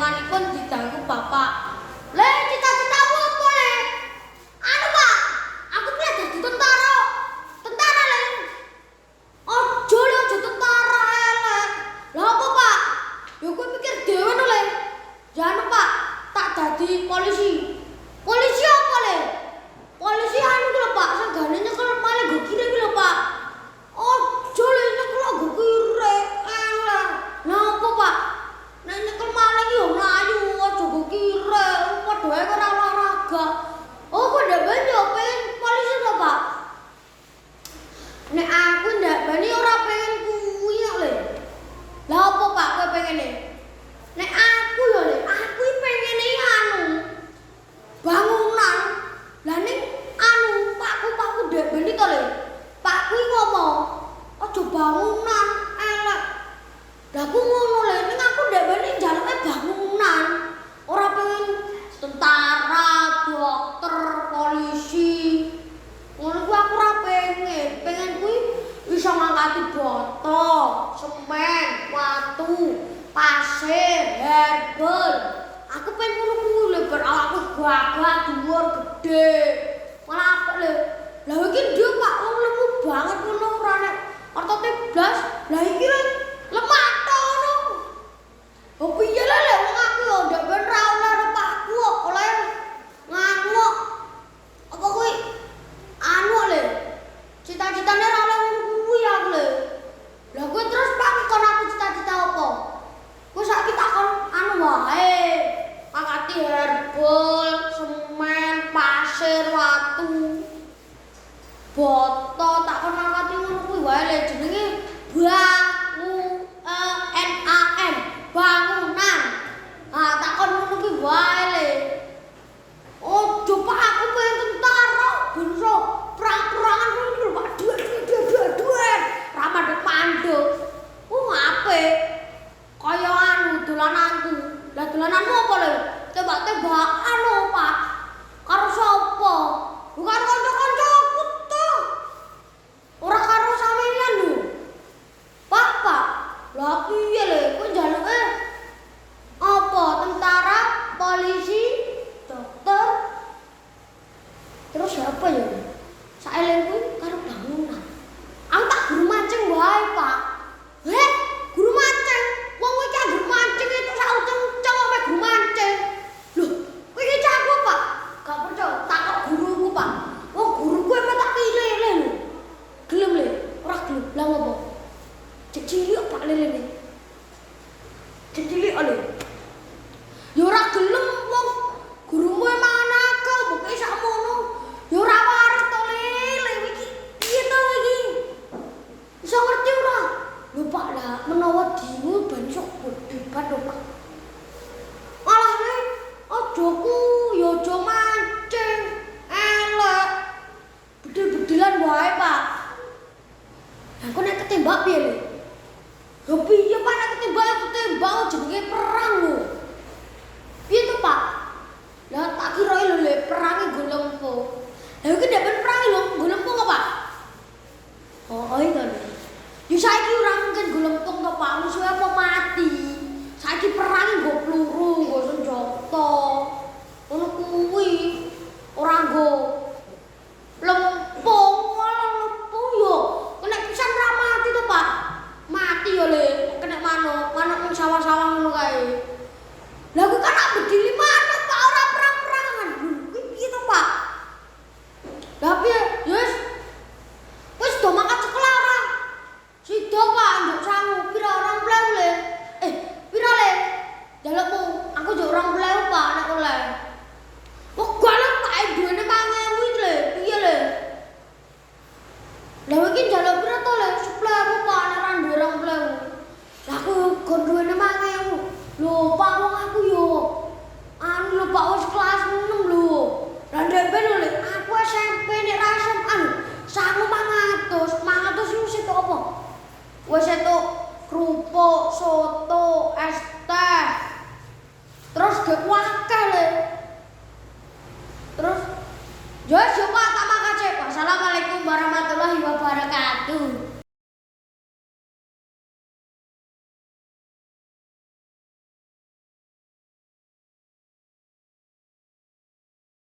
panjenenganipun diganggu bapak. Le cita-citamu apa le? Anu pak, aku pengen jadi tentara. Tentara le. Ojo le ojo tentara elek. Lah apa pak? Ya gue mikir dewe no le. Jangan pak, tak jadi polisi. Polisi apa le? Polisi anu lho pak, segane nyekel maling go kire lho pak. Ojo le nyekel go kire elek. Lah apa pak? Nek nyekel maling yo mlayu aja go kire. Padha ae ora olahraga. Oh kok ndak bani pengen polisi lho pak. Nek aku ndak bani ora pengen kuwi kok le. Lah apa pak kowe pengene? Nek aku yo le, aku pengene anu bangunan. Lah ning anu pakku ndek bani to le. Pakku ngomong, aja bangunan elek. Lah aku ngono le, ning aku ndek bani njaluke bangunan. Ora pengen tentara, dokter, polisi. Ngono kuwi aku ora pengen. Pengen kuwi iso ngangkati botol, semen, watu, pasir, herbal. Aku pengen ngono kuwi lho, bar awakku gagah, dhuwur, gedhe. Malah apik lho. Lah iki ndek Pak wong lemu banget ngono ora nek otote blas. Lah iki lho lemah to ngono. Oh piye lho lek wong aku yo ndak ben ra oleh pakku kok oleh nganu. Apa kuwi anu le. Cita-citane ra oleh ngono kuwi aku le. Lah kowe terus Pak kon aku cita-cita apa? Kowe saiki takon anu wae. Angkati herbal, semen, pasir, watu. Botol takon angkati ngono kuwi wae le jenenge BANGUNAN, bangunan. Ah takon ngono kuwi wae le. Ojo Pak aku pengen tentara, ben iso perang-perangan ngono lho Pak. Duet. Ramade panduk. Apik. Kaya anu dolananku. Lah dolananmu apa lho? Tembak-tembakan lho Pak. Karo sapa? Bukan kanca-kancaku to. Ora karo sampeyan lho. Pak. Lah piye le? Kowe njaluke apa? Tentara, polisi, dokter. Terus apa ya? Saelengku karo bangunan. Aku tak guru mancing wae, Pak. Guru mancing. Wong iki guru mancing itu sak uceng-uceng kok guru mancing. Loh, kowe iki jago, Pak? Gak percaya, takok guruku, Pak. Wong guruku emang tak pilih lho. Gelem le, ora gelem. Lah ngopo? Cek cilik Pak lelene. Cek cilik le. Ya ora gelem wong gurumu emang anake, pokoke sakmono. Ya ora waras to lele iki. Piye to iki? Iso ngerti ora? Lho Pak lah, menawa dimu ben sok debat lho Pak. Malah le, aja ku ya aja mancing. Elek. Bedel-bedelan wae Pak. Lah kok nek ketembak piye lho? Lho piye Pak nek ketembak ya ketembak jenenge perang lho. Piye to Pak? Lah tak kira lho le perange nggo lempung. Lah iki nek ben perang lho nggo lempung apa Pak? Oh iya to. Ya saiki ora mungkin nggo lempung to Pak, musuhe apa mati. Saiki perang nggo peluru, nggo senjata. Ngono kuwi ora nggo lempung, malah lempung yo. Kena pisan ra mati to Pak. Mati yo le, kena manuk ning sawah-sawah ngono kae. Lah kuwi kan bedili manuk Pak ora perang-perangan. Kuwi piye to Pak? Lah piye? Wis do mangkat sekolah ora? Sida Pak, njuk sangu pira 20.000 le. Pira le? Jalukmu, aku njuk 20.000 Pak nek oleh. Wah, galak Pak duwene 5.000 iki le. Piye le? Lah iki njaluk pira to le? 10.000 Pak nek ra duwe 20.000. Lah aku kon duwene 5.000. Lho Pak wong aku yo anu lho Pak wis kelas 6 lho. Lah ndek ben lho le, aku SMP nek ra SMA lho. Sangu 500 iku setok apa? Wis setok kerupuk, soto, es teh. Terus gek wakeh le. Terus yo Pak tak makasih. Wassalamualaikum warahmatullahi wabarakatuh.